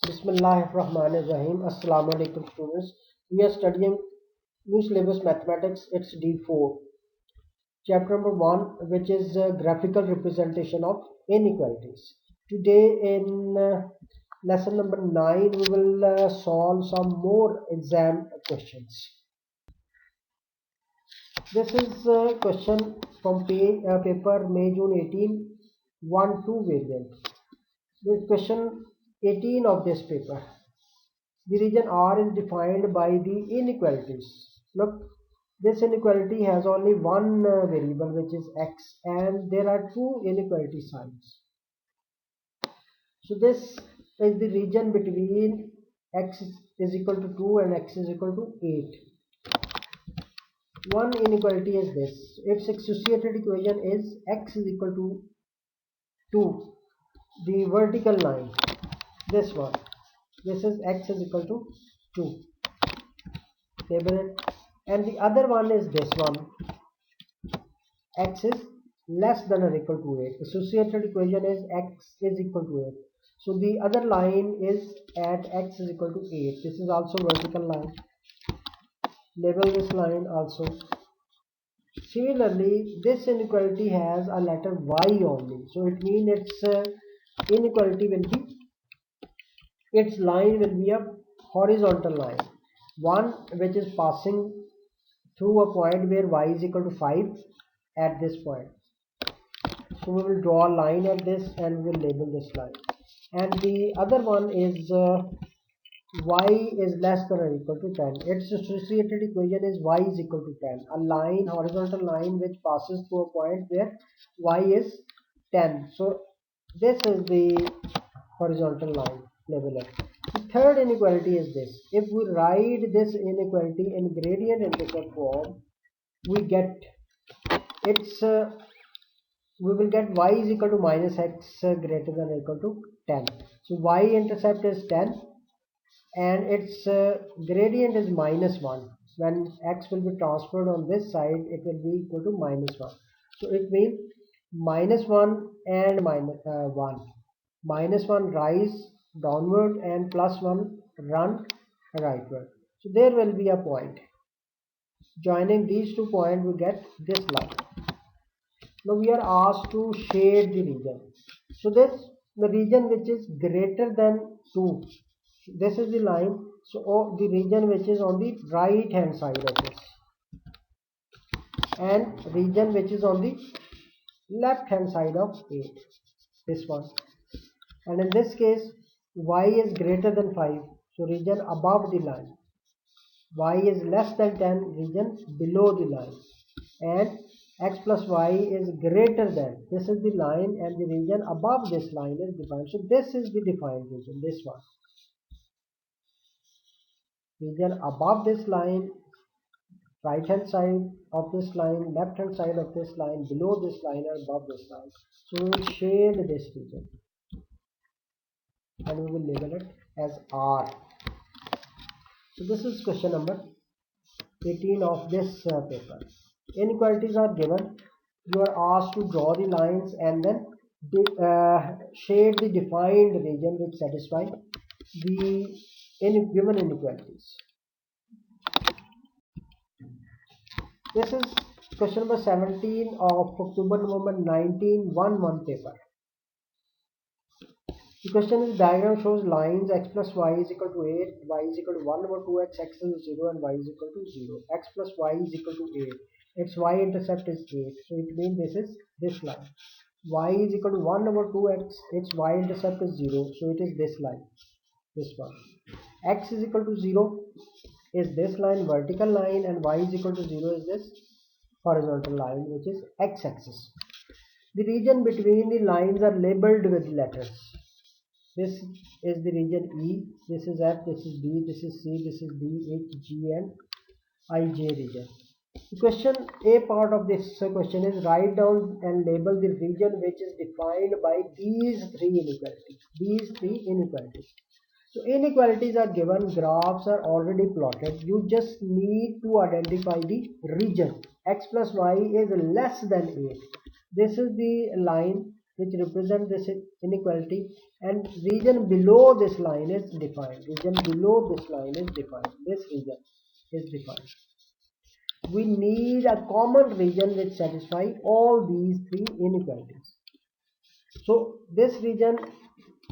Bismillahirrahmanirrahim. Assalamu alaikum students. We are studying new syllabus mathematics. It's D4. Chapter number 1, which is graphical representation of inequalities. Today in lesson number 9, we will solve some more exam questions. This is a question from paper May June 18 1-2 variant. This question 18 of this paper. The region R is defined by the inequalities. Look, this inequality has only one variable, which is x, and there are two inequality signs. So this is the region between x is equal to 2 and x is equal to 8. One inequality is this. Its associated equation is x is equal to 2. The vertical line, this one. This is x is equal to 2. Label it. And the other one is this one. X is less than or equal to 8. Associated equation is x is equal to 8. So the other line is at x is equal to 8. This is also vertical line. Label this line also. Similarly, this inequality has a letter y only. So it means its inequality will be, its line will be a horizontal line. One which is passing through a point where y is equal to 5 at this point. So we will draw a line at this and we will label this line. And the other one is y is less than or equal to 10. Its associated equation is y is equal to 10. A line, horizontal line, which passes through a point where y is 10. So this is the horizontal line. Label it. The third inequality is this. If we write this inequality in gradient intercept form, we get its we will get y is equal to minus x greater than or equal to 10. So y intercept is 10 and its gradient is minus 1. When x will be transferred on this side, it will be equal to minus 1. So it means minus 1 and minus 1. Minus 1 rise downward and plus 1 run rightward. So there will be a point. Joining these two points, we get this line. Now we are asked to shade the region. So the region which is greater than 2. This is the line. So the region which is on the right hand side of this, and region which is on the left hand side of 8. This one. And in this case, y is greater than 5. So region above the line. Y is less than 10. Region below the line. And x plus y is greater than, this is the line, and the region above this line is defined. So this is the defined region, this one. Region above this line, right hand side of this line, left hand side of this line, below this line, and above this line. So we will shade this region and we will label it as R. So this is question number 18 of this paper. Inequalities are given. You are asked to draw the lines and then shade the defined region which satisfy the given inequalities. This is question number 17 of October-November 1911 paper. The question is, diagram shows lines x plus y is equal to 8, y is equal to 1 over 2x, x is 0 and y is equal to 0. X plus y is equal to 8. Its y-intercept is 8. So it means this is this line. Y is equal to 1 over 2x. Its y-intercept is 0. So it is this line. This one. X is equal to 0 is this line, vertical line, and y is equal to 0 is this horizontal line, which is x-axis. The region between the lines are labeled with letters. This is the region E, this is F, this is B, this is C, this is D, H, G and IJ region. The question A part of this question is, write down and label the region which is defined by these three inequalities. So inequalities are given, graphs are already plotted. You just need to identify the region. X plus y is less than 8. This is the line which represent this inequality, and region below this line is defined. Region below this line is defined. This region is defined. We need a common region which satisfies all these three inequalities. So this region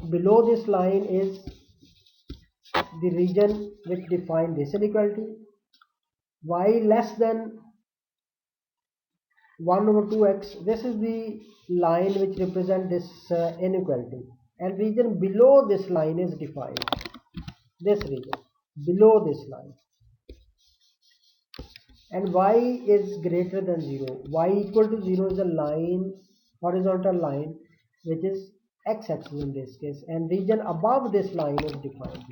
below this line is the region which defines this inequality. Y less than 1 over 2x, this is the line which represents this inequality, and region below this line is defined. This region below this line, and y is greater than 0. Y equal to 0 is a line, horizontal line, which is x-axis in this case, and region above this line is defined.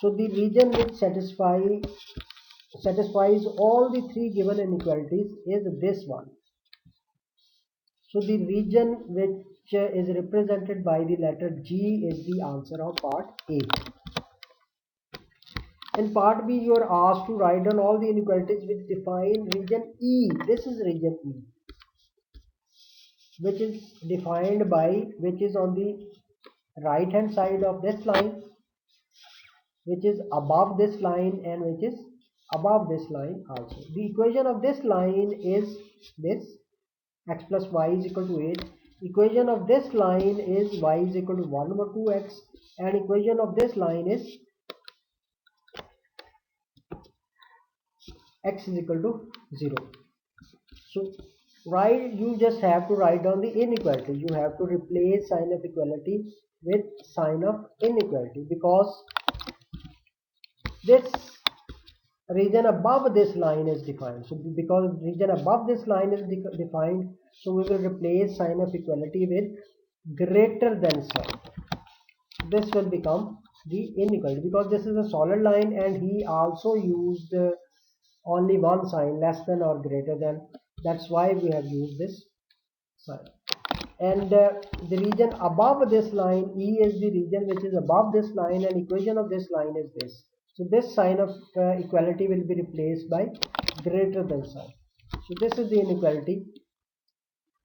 So the region which satisfies all the three given inequalities is this one. So the region which is represented by the letter G is the answer of part A. In part B, you are asked to write down all the inequalities which define region E. This is region E, which is defined by, which is on the right hand side of this line, which is above this line, and which is above this line also. The equation of this line is this: x plus y is equal to 8. Equation of this line is y is equal to 1 over 2x, and equation of this line is x is equal to 0. So you just have to write down the inequality. You have to replace sign of equality with sign of inequality, because this region above this line is defined. So because region above this line is defined, so we will replace sign of equality with greater than sign. This will become the inequality, because this is a solid line and he also used only one sign, less than or greater than. That's why we have used this sign. And the region above this line, E, is the region which is above this line, and equation of this line is this. So this sign of equality will be replaced by greater than sign. So this is the inequality,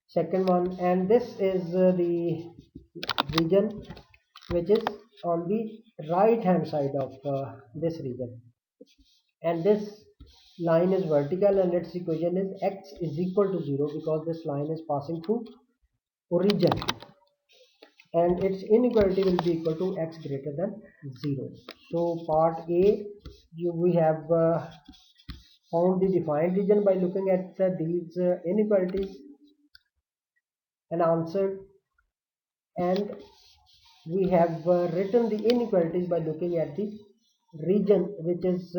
second one, and this is the region which is on the right hand side of this region, and this line is vertical, and its equation is x is equal to 0, because this line is passing through origin, and its inequality will be equal to x greater than 0. So part A, we have found the defined region by looking at these inequalities and answered, and we have written the inequalities by looking at the region which is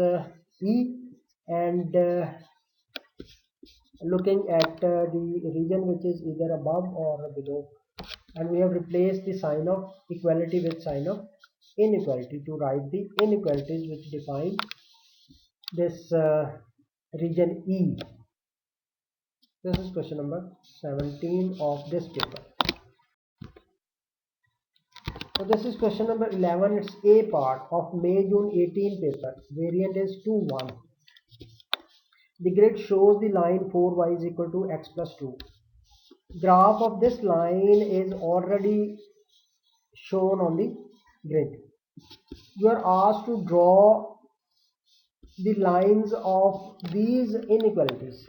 E, and looking at the region which is either above or below, and we have replaced the sign of equality with sign of inequality to write the inequalities which define this region E. This is question number 17 of this paper. So this is question number 11. It's A part of May-June 18 paper. Variant is 2-1. The grid shows the line 4y is equal to x plus 2. Graph of this line is already shown on the grid. You are asked to draw the lines of these inequalities.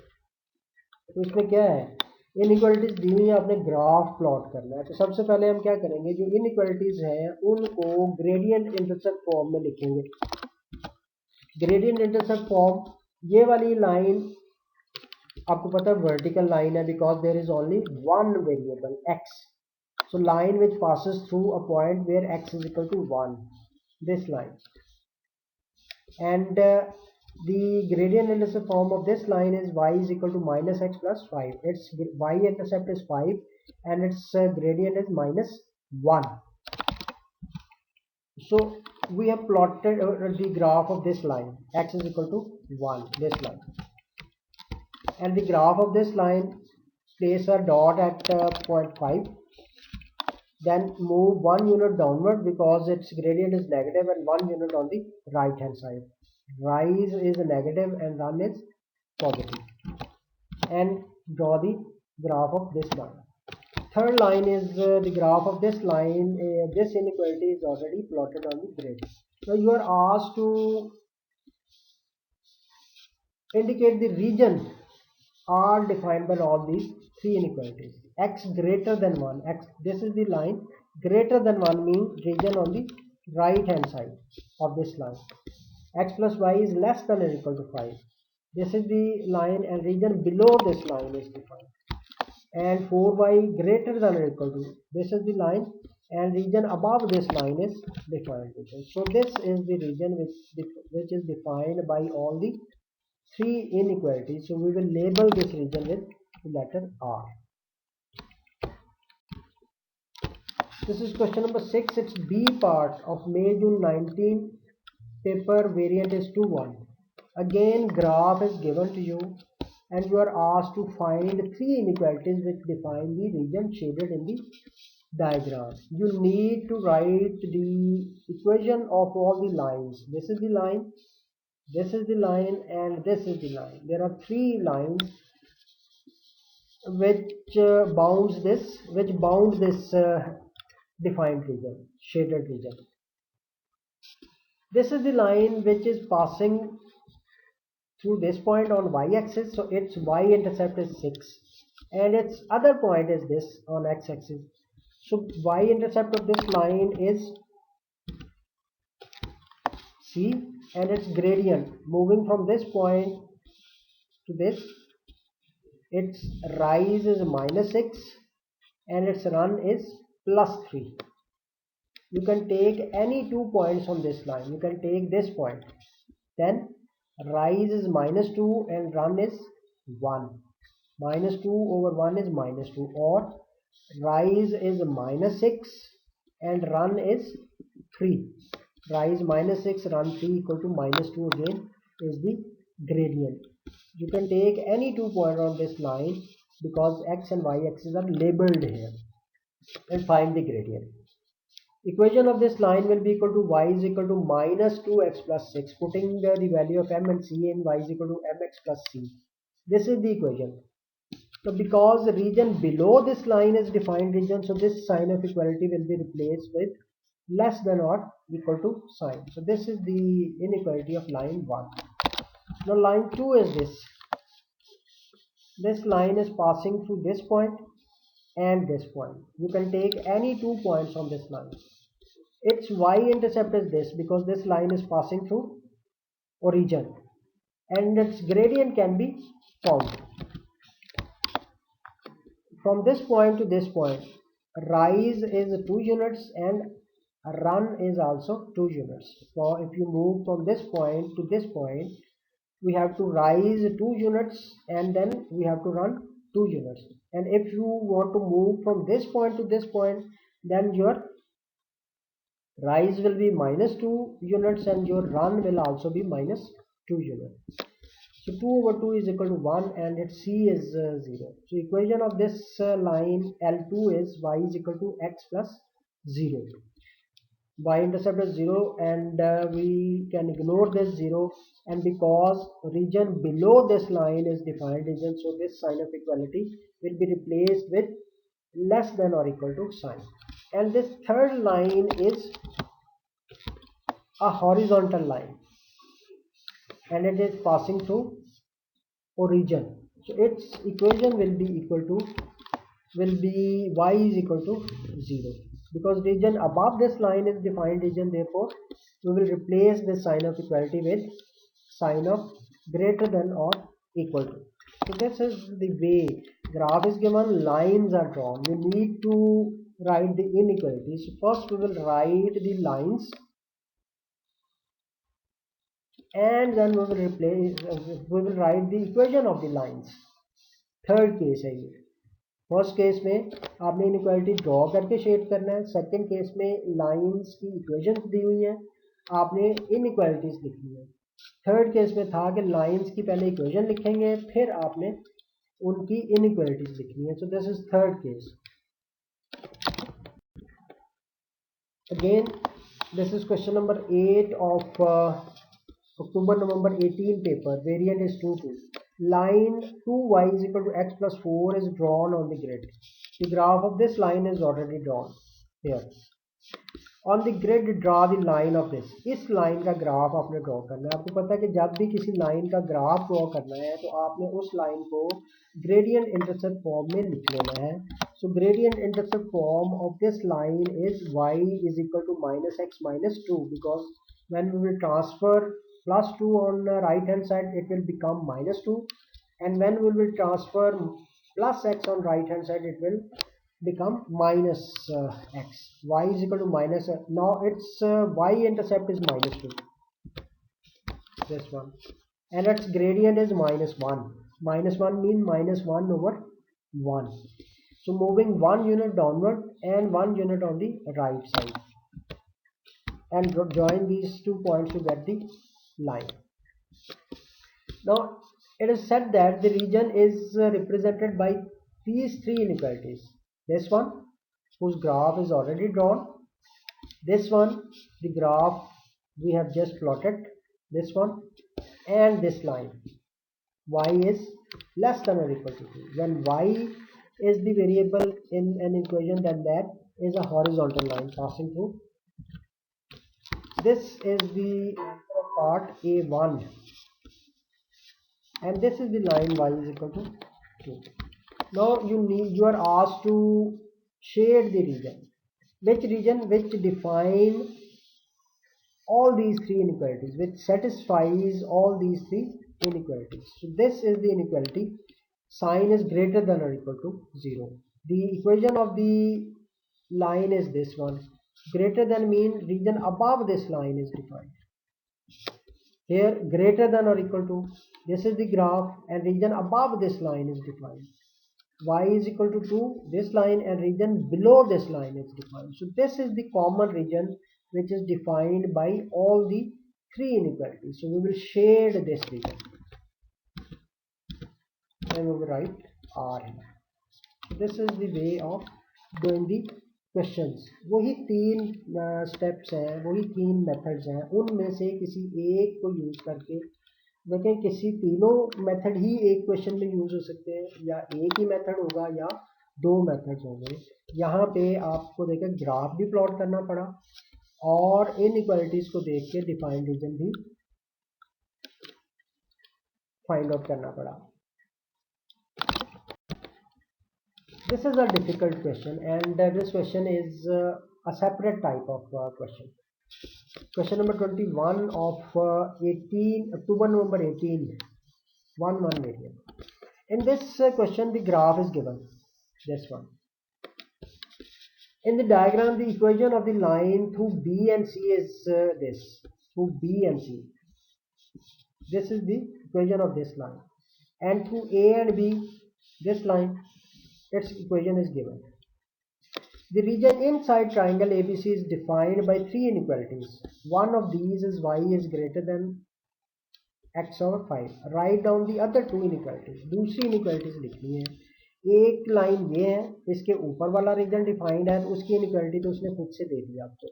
तो इसमें क्या है, inequalities दी हुई है, आपने graph plot करना है. तो सबसे पहले हम क्या करेंगे, जो इनइक्वालिटीज हैं उनको ग्रेडियंट इंटरसेप्ट फॉर्म में लिखेंगे. ग्रेडियंट इंटरसेप्ट फॉर्म, ये वाली लाइन आपको पता है वर्टिकल लाइन है, because there is only one variable x. So line which passes through a point where x is equal to 1, this line, and the gradient intercept form of this line is y is equal to minus x plus 5. Its y intercept is 5 and its gradient is minus 1. So we have plotted the graph of this line, x is equal to 1, this line, and the graph of this line, place a dot at point 5, then move 1 unit downward because its gradient is negative, and 1 unit on the right hand side. Rise is negative and run is positive, and draw the graph of this line. third line is the graph of this line. This inequality is already plotted on the grid. Now you are asked to indicate the region are defined by all these three inequalities. X greater than 1, x, this is the line, greater than 1 means region on the right hand side of this line. X plus y is less than or equal to 5, this is the line, and region below this line is defined. And 4y greater than or equal to, this is the line, and region above this line is defined. So this is the region which is defined by all the three inequalities. So we will label this region with the letter R. This is question number 6. It's B part of May June 19 paper. Variant is 2-1. Again graph is given to you and you are asked to find three inequalities which define the region shaded in the diagram. You need to write the equation of all the lines. This is the line, this is the line, and this is the line. There are three lines which bound this defined region, shaded region. This is the line which is passing through this point on y-axis, so its y-intercept is 6, and its other point is this on x-axis. So y-intercept of this line is c, and its gradient moving from this point to this, its rise is -6 and its run is +3. You can take any 2 points on this line. You can take this point, then rise is -2 and run is 1. -2 over 1 is -2, or rise is -6 and run is 3. Rise -6, run 3 equal to -2 again is the gradient. You can take any 2 points on this line because x and y axes are labeled here, and find the gradient. Equation of this line will be equal to y is equal to -2x plus 6, putting the value of m and c in, y is equal to mx plus c. This is the equation. So because the region below this line is defined region, so this sign of equality will be replaced with less than or equal to sign. So this is the inequality of line 1. Now line 2 is this. This line is passing through this point and this point. You can take any 2 points on this line. Its y-intercept is this because this line is passing through origin, and its gradient can be found. From this point to this point, rise is 2 units and run is also 2 units. So if you move from this point to this point, we have to rise 2 units and then we have to run 2 units. And if you want to move from this point to this point, then your rise will be -2 units and your run will also be -2 units. So 2 over 2 is equal to 1 and its c is 0. So equation of this line L2 is y is equal to x plus 0. Y-intercept is 0 and we can ignore this 0, and because region below this line is defined region, so this sign of equality will be replaced with less than or equal to sign. And this third line is a horizontal line and it is passing through origin, so its equation will be y is equal to 0, because region above this line is defined region. Therefore we will replace this sign of equality with sign of greater than or equal to. So this is the way graph is given, lines are drawn. We need to write the inequalities. First we will write the lines and then we will write the equation of the lines. Third case है ये. First case में आपने inequality draw करके shade करना है. Second case में lines की equations दी हुई हैं, आपने इनइक्वालिटीज लिखनी है. थर्ड केस में था कि लाइंस की पहले इक्वेशन लिखेंगे फिर आपने उनकी इनइक्वालिटीज लिखनी है. So this is third case. Again this is question number 8 of October-November 18 paper. Variant is 2-2. Line 2y is equal to x plus 4 is drawn on the grid. The graph of this line is already drawn here. On the grid draw the line of this. इस line का graph आपने draw करना है. आपको पता है कि जब भी किसी लाइन का ग्राफ ड्रॉ करना है तो आपने उस लाइन को ग्रेडियंट इंटरसेप्ट फॉर्म में लिख लेना है. So gradient intercept form of this line is y is equal to minus x minus 2, because when we will transfer plus 2 on the right hand side it will become minus 2, and when we will transfer plus x on right hand side it will become minus x. Y is equal to minus now its y intercept is minus 2, this one, and its gradient is minus 1. Minus 1 means minus 1 over 1. So moving 1 unit downward and 1 unit on the right side, and join these 2 points to get the line. Now it is said that the region is represented by these 3 inequalities. This one, whose graph is already drawn. This one, the graph we have just plotted. This one, and this line. Y is less than or equal to 2. When y is the variable in an equation, then that is a horizontal line passing through. This is the part A1, and this is the line y is equal to 2. Now you are asked to shade the region. Which region? Which define all these 3 inequalities, which satisfies all these 3 inequalities. So this is the inequality. Sign is greater than or equal to 0. The equation of the line is this one. Greater than means region above this line is defined. Here greater than or equal to, this is the graph, and region above this line is defined. Y is equal to 2, this line, and region below this line is defined. So this is the common region which is defined by all the 3 inequalities. So we will shade this region and we will write R here. So this is the way of doing the questions. वही 3 steps हैं, वही 3 methods हैं, उनमें से किसी एक को use करके देखें. किसी तीनों मेथड ही एक क्वेश्चन में यूज हो सकते हैं, या एक ही मेथड होगा, या 2 मेथड्स होंगे. यहाँ पे आपको देखें ग्राफ भी प्लॉट करना पड़ा और इनइक्वालिटीज को देख के डिफाइंड रीजन भी फाइंड आउट करना पड़ा. This is a difficult question, and this question is a separate type of question. Question number 21 of October November 18, 1 variant. In this question, the graph is given, this one. In the diagram, the equation of the line through B and C is this, through B and C. This is the equation of this line, and through A and B, this line, its equation is given. The region inside triangle ABC is defined by 3 inequalities. One of these is y is greater than x over 5. Write down the other 2 inequalities. दूसरी inequalities लिखनी है. एक line ये है, इसके ऊपर वाला reason defined है, तो उसकी इनइक्वालिटी तो उसने खुद से दे दी आपको.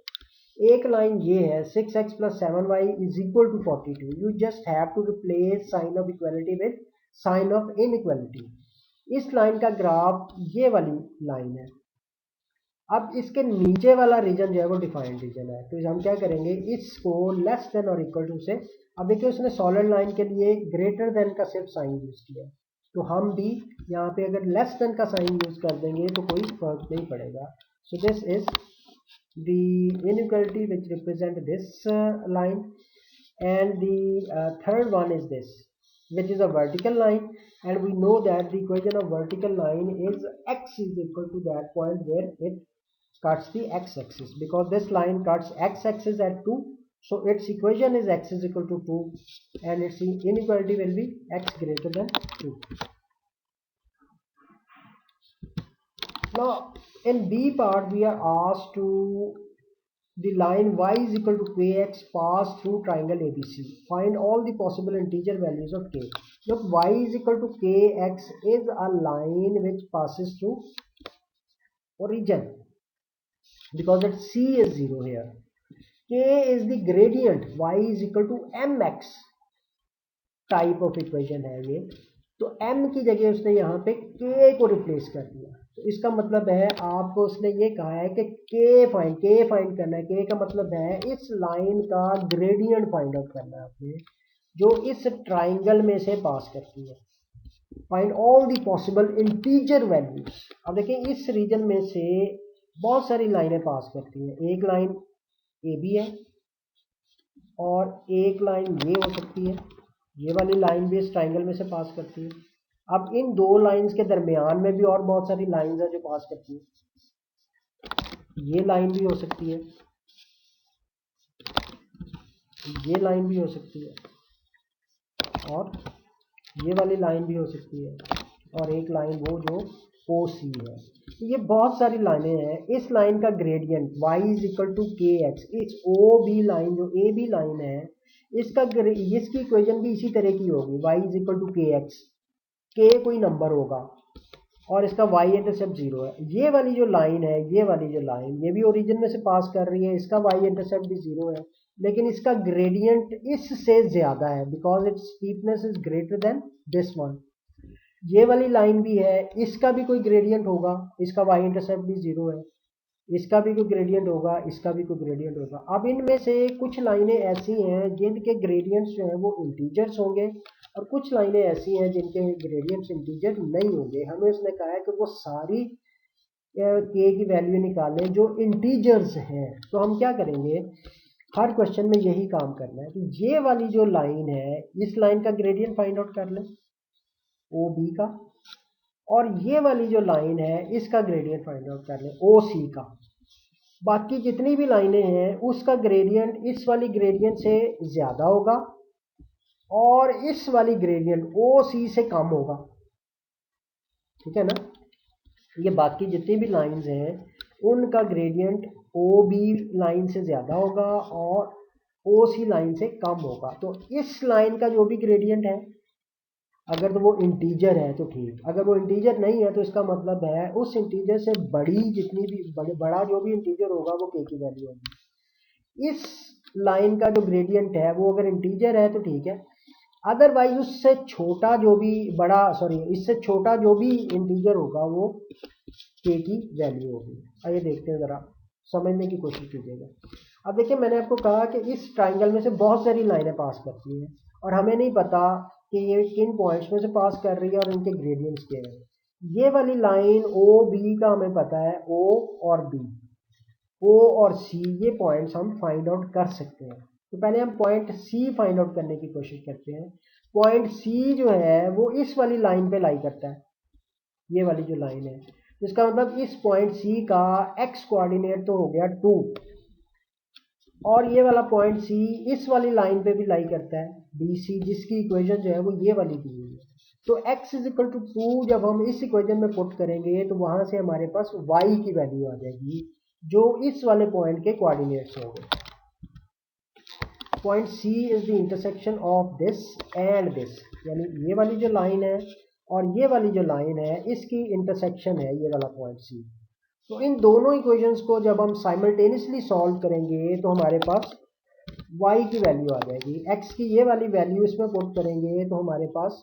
एक लाइन ये है 6x plus 7y is equal to 42. You just have to replace sign of equality with sign of inequality. इस लाइन का ग्राफ ये वाली लाइन है. अब इसके नीचे वाला रीजन जो है वो डिफाइंड रीजन है, तो हम क्या करेंगे, इसको लेस देन और इक्वल टू से, अब देखिए उसने सॉलिड लाइन के लिए ग्रेटर देन का सिर्फ साइन यूज किया, तो हम भी यहाँ पे अगर लेस देन का साइन यूज कर देंगे तो कोई फर्क नहीं पड़ेगा. So this is the inequality which represent this line, and the third one is this which is a vertical line, and we know that the equation of vertical line is x is equal to that point where it cuts the x-axis, because this line cuts x-axis at 2, so its equation is x is equal to 2, and its inequality will be x greater than 2. Now in B part we are asked to the line y is equal to kx pass through triangle ABC. Find all the possible integer values of k. Look, y is equal to kx is a line which passes through origin, because its c is 0 here. K is the gradient, y is equal to mx type of equation है ये, तो m की जगह उसने यहाँ पे k को replace कर दिया, तो इसका मतलब है आपको उसने ये कहा है कि के फाइंड करना है। के का मतलब है इस लाइन का ग्रेडियंट फाइंड आउट करना है आपने, जो इस ट्राइंगल में से पास करती है। Find all the possible integer values. अब देखिए इस रीजन में से बहुत सारी लाइनें पास करती हैं। एक लाइन ए बी है और एक लाइन ये हो सकती है, ये वाली लाइन भी इस ट्राइंगल में से पास करती है। अब इन दो लाइंस के दरमियान में भी और बहुत सारी लाइंस है जो पास करती है। ये लाइन भी हो सकती है, ये लाइन भी हो सकती है, और ये वाली लाइन भी हो सकती है, और एक लाइन वो जो ओ सी है। तो ये बहुत सारी लाइनें हैं। इस लाइन का gradient y is equal to k x, इस ओ बी लाइन जो ए बी लाइन है इसका इसकी इक्वेशन भी इसी तरह की होगी, y is equal to k x, के कोई नंबर होगा और इसका y इंटरसेप्ट 0 है। ये वाली जो लाइन है, ये वाली जो लाइन, ये भी ओरिजिन में से पास कर रही है, इसका y इंटरसेप्ट भी 0 है, लेकिन इसका ग्रेडियंट इससे ज्यादा है because it's steepness is greater than this one. ये वाली लाइन भी है, इसका भी कोई ग्रेडियंट होगा, इसका y इंटरसेप्ट भी 0 है, इसका भी कोई ग्रेडियंट होगा, इसका भी कोई ग्रेडियंट होगा। अब इनमें से कुछ लाइनें ऐसी हैं जिनके ग्रेडियंट्स जो है वो इंटीजर्स होंगे, और कुछ लाइनें ऐसी हैं जिनके ग्रेडियंट्स इंटीजर नहीं होंगे। हमें उसने कहा है कि वो सारी के की वैल्यू निकालें जो इंटीजर्स हैं। तो हम क्या करेंगे, हर क्वेश्चन में यही काम करना है कि ये वाली जो लाइन है इस लाइन का ग्रेडियंट फाइंड आउट कर लें ओ बी का, और ये वाली जो लाइन है इसका ग्रेडियंट फाइंड आउट कर लें ओ सी का। बाकी जितनी भी लाइनें हैं उसका ग्रेडियंट इस वाली ग्रेडियंट से ज्यादा होगा और इस वाली ग्रेडियंट ओ सी से कम होगा, ठीक है ना। ये बाकी जितनी भी लाइंस हैं उनका ग्रेडियंट ओ बी लाइन से ज्यादा होगा और ओ सी लाइन से कम होगा। तो इस लाइन का जो भी ग्रेडियंट है, अगर तो वो इंटीजर है तो ठीक, अगर वो इंटीजर नहीं है तो इसका मतलब है उस इंटीजर से बड़ी जितनी भी बड़ा जो भी इंटीजर होगा वो के की वैल्यू होगी। इस लाइन का जो ग्रेडियंट है वो अगर इंटीजर है तो ठीक है, अदरवाइज उससे छोटा जो भी इससे छोटा जो भी इंटीजर होगा वो के की वैल्यू होगी। आइए देखते हैं, जरा समझने की कोशिश कीजिएगा। अब देखिए मैंने आपको कहा कि इस ट्राइंगल में से बहुत सारी लाइनें पास करती हैं और हमें नहीं पता कि ये किन पॉइंट्स में से पास कर रही है और इनके ग्रेडियंट्स क्या है। ये वाली लाइन ओ बी का हमें पता है, ओ और बी, ओ और सी, ये पॉइंट्स हम फाइंड आउट कर सकते हैं। तो पहले हम पॉइंट सी फाइंड आउट करने की कोशिश करते हैं। पॉइंट सी जो है वो इस वाली लाइन पे लाई करता है, ये वाली जो लाइन है, इसका मतलब इस पॉइंट सी का एक्स कोऑर्डिनेट तो हो गया 2, और ये वाला पॉइंट सी इस वाली लाइन पे भी लाई करता है बी सी, जिसकी इक्वेशन जो है वो ये वाली दी हुई है। तो x इज इक्वल टू 2 जब हम इस इक्वेशन में पुट करेंगे तो वहां से हमारे पास y की वैल्यू आ जाएगी जो इस वाले पॉइंट के कोऑर्डिनेट्स होंगे। Point C is the intersection of this and this, यानी ये वाली जो लाइन है और ये वाली जो लाइन है इसकी इंटरसेक्शन है ये वाला पॉइंट सी। तो इन दोनों इक्वेशंस को जब हम साइमल्टेनियसली सॉल्व करेंगे तो हमारे पास y की वैल्यू आ जाएगी, x की ये वाली वैल्यू इसमें पुट करेंगे तो हमारे पास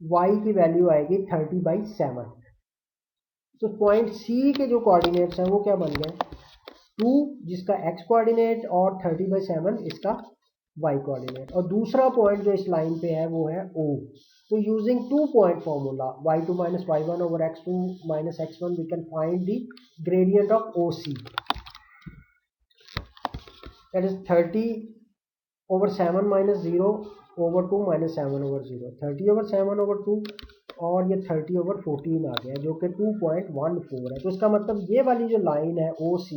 y की वैल्यू आएगी 30/7। तो पॉइंट C के जो कोऑर्डिनेट्स हैं वो क्या बन गए, 2 जिसका x कोऑर्डिनेट और 30/7 इसका y कोऑर्डिनेट, और दूसरा पॉइंट जो इस लाइन पे है वो है O। तो using 2 point formula y2 minus y1 over x2 minus x1 we can find the gradient of OC, that is 30/7 minus 0 over 2 minus 7 over 0, 30/7 over 2 और ये 30/14 आ गया जो कि 2.14 है। तो इसका मतलब ये वाली जो लाइन है OC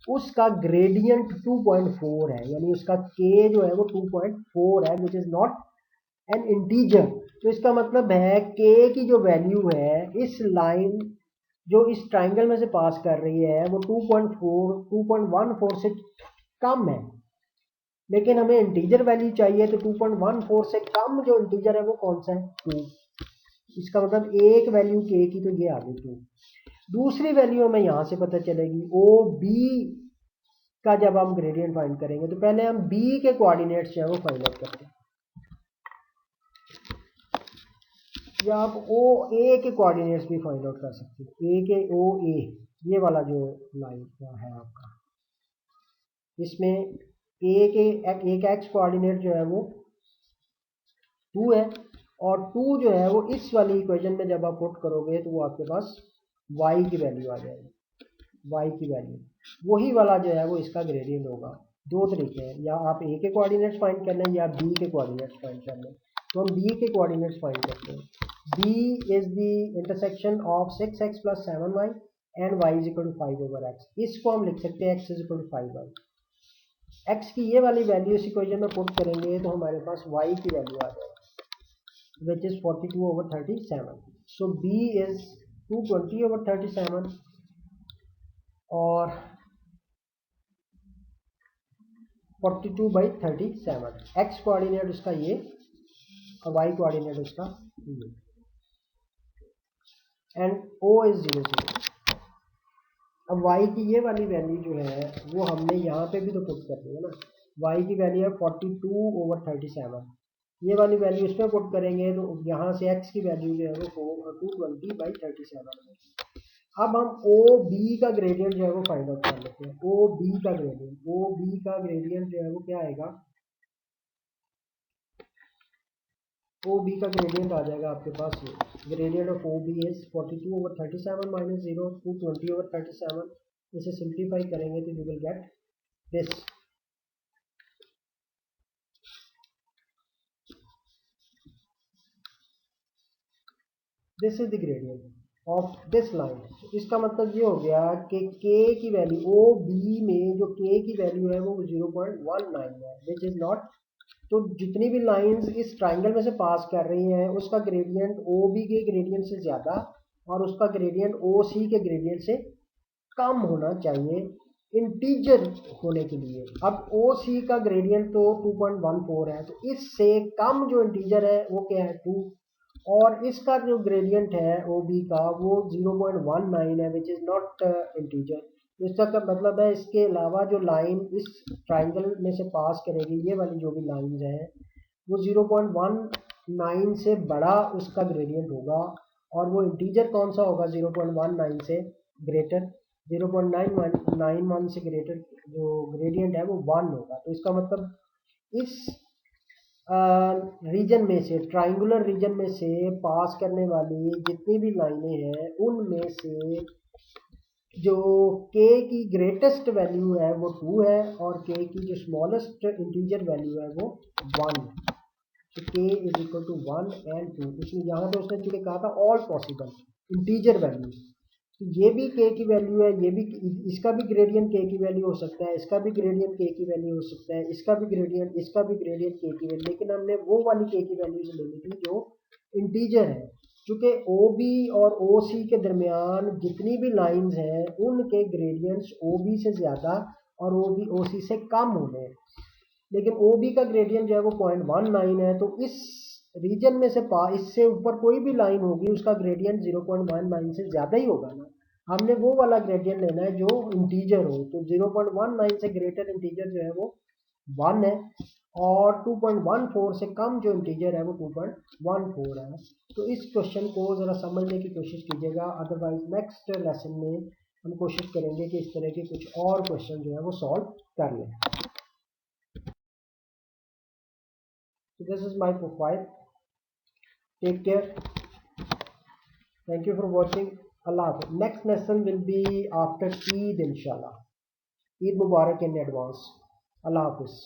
उसका ग्रेडियंट 2.4 है, यानी उसका k जो है वो 2.4 है, which is not an integer. तो इसका मतलब है k की जो वैल्यू है इस लाइन जो इस ट्राइंगल में से पास कर रही है वो 2.14 से कम है, लेकिन हमें इंटीजर वैल्यू चाहिए। तो 2.14 से कम जो इंटीजर है वो कौन सा है, 2। इसका मतलब एक वैल्यू k की तो ये आ गई 2। दूसरी वैल्यू हमें यहां से पता चलेगी ओ बी का, जब हम ग्रेडियंट फाइंड करेंगे तो पहले हम b के कोऑर्डिनेट्स जो है वो फाइंड आउट करते हैं। या आप ओ ए के कोऑर्डिनेट्स भी फाइंड आउट कर सकते हो। ए के ओ ए, ये वाला जो लाइन है आपका, इसमें ए के एक एक्स कोऑर्डिनेट जो है वो 2 है, और 2 जो है वो इस वाली इक्वेशन में जब आप पुट करोगे तो वो आपके पास y की वैल्यू आ जाएगी, y की वैल्यू वही वाला जो है वो इसका ग्रेडियंट होगा। दो तरीके हैं, या आप a के कोऑर्डिनेट्स फाइंड करना है या b के कोऑर्डिनेट्स फाइंड करना है। तो हम b के कोऑर्डिनेट्स फाइंड करते हैं। b is the intersection of 6x + 7y and y is equal to 5/x। इसको हम लिख सकते हैं x is equal to 5y। x की ये वाली वैल्यू इस इक्वेशन में पुट करेंगे तो हमारे पास y की वैल्यू आ जाएगी, which is 42/37. So b is 220/37 और 42/37। x कोऑर्डिनेट उसका ये और y कोऑर्डिनेट उसका ये, एंड o इज 0 0। अब y की ये वाली वैल्यू जो है वो हमने यहाँ पे भी तो पुट करनी है ना। y की वैल्यू है 42/37, ये वाली वैल्यू इसमें पुट करेंगे तो यहाँ से x की वैल्यू जो है वो 220/37। अब हम ओ बी का ग्रेडियंट जो है वो फाइंड आउट कर लेते हैं। ओ बी का ग्रेडियंट जो है वो क्या आएगा, ओ बी का ग्रेडियंट आ जाएगा आपके पास ये, gradient of O B is 42/37 minus 0 220/37। इसे सिंप्लीफाई करेंगे तो you will get this. This is the gradient of this line. इसका मतलब ये हो गया कि k की वैल्यू ओ बी में जो k की वैल्यू है वो 0.19 है, विच इज नॉट। तो जितनी भी लाइंस इस ट्राइंगल में से पास कर रही हैं उसका ग्रेडियंट ओ बी के ग्रेडियंट से ज़्यादा और उसका ग्रेडियंट ओ सी के ग्रेडियंट से कम होना चाहिए इंटीजर होने के लिए। अब ओ सी का ग्रेडियंट तो 2.14 है, तो इससे कम जो इंटीजर है वो क्या है 2, और इसका जो ग्रेडियंट है ओ बी का वो 0.19 है, विच इज़ नॉट इंटीजर। इसका क्या मतलब है, इसके अलावा जो लाइन इस ट्राइंगल में से पास करेगी, ये वाली जो भी लाइंस हैं वो 0.19 से बड़ा उसका ग्रेडियंट होगा, और वो इंटीजर कौन सा होगा 0.19 से ग्रेटर, 0.991 से ग्रेटर जो ग्रेडियंट है वो 1 होगा। तो इसका मतलब इस रीजन में से, ट्राइंगुलर रीजन में से पास करने वाली जितनी भी लाइनें हैं उनमें से जो k की ग्रेटेस्ट वैल्यू है वो 2 है और k की जो स्मॉलेस्ट इंटीजर वैल्यू है वो 1। तो k is equal to 1 and 2। इसमें यहाँ पे उसने चूँकि कहा था ऑल पॉसिबल इंटीजर वैल्यू, तो ये भी k की वैल्यू है, ये भी, इसका भी ग्रेडियंट k की वैल्यू हो सकता है, इसका भी ग्रेडियंट k की वैल्यू हो सकता है, इसका भी ग्रेडियंट k की वैल्यू, लेकिन हमने वो वाली k की वैल्यूज लेनी थी जो इंटीजर है। चूँकि ओ बी और ओ सी के दरमियान जितनी भी लाइंस हैं उनके ग्रेडियंट्स ओ बी से ज़्यादा और ओ बी ओ सी से कम होने हैं, लेकिन ओ बी का ग्रेडियंट जो है वो 0.19 है। तो इस रीजन में से इससे ऊपर कोई भी लाइन होगी उसका ग्रेडियंट 0.19 से ज़्यादा ही होगा ना। हमने वो वाला ग्रेडियंट लेना है जो इंटीजर हो, तो 0.19 से ग्रेटर इंटीजर जो है वो 1 है, और 2.14 से कम जो इंटीजर है वो 2.14 है। तो इस क्वेश्चन को ज़रा समझने की कोशिश कीजिएगा, अदरवाइज नेक्स्ट लेसन में हम कोशिश करेंगे कि इस तरह के कुछ और क्वेश्चन जो है वो सॉल्व कर लें। So this is my profile. Take care. Thank you for watching. Allah Hafiz. Next lesson will be after Eid inshallah. Eid Mubarak in advance. Allah Hafiz.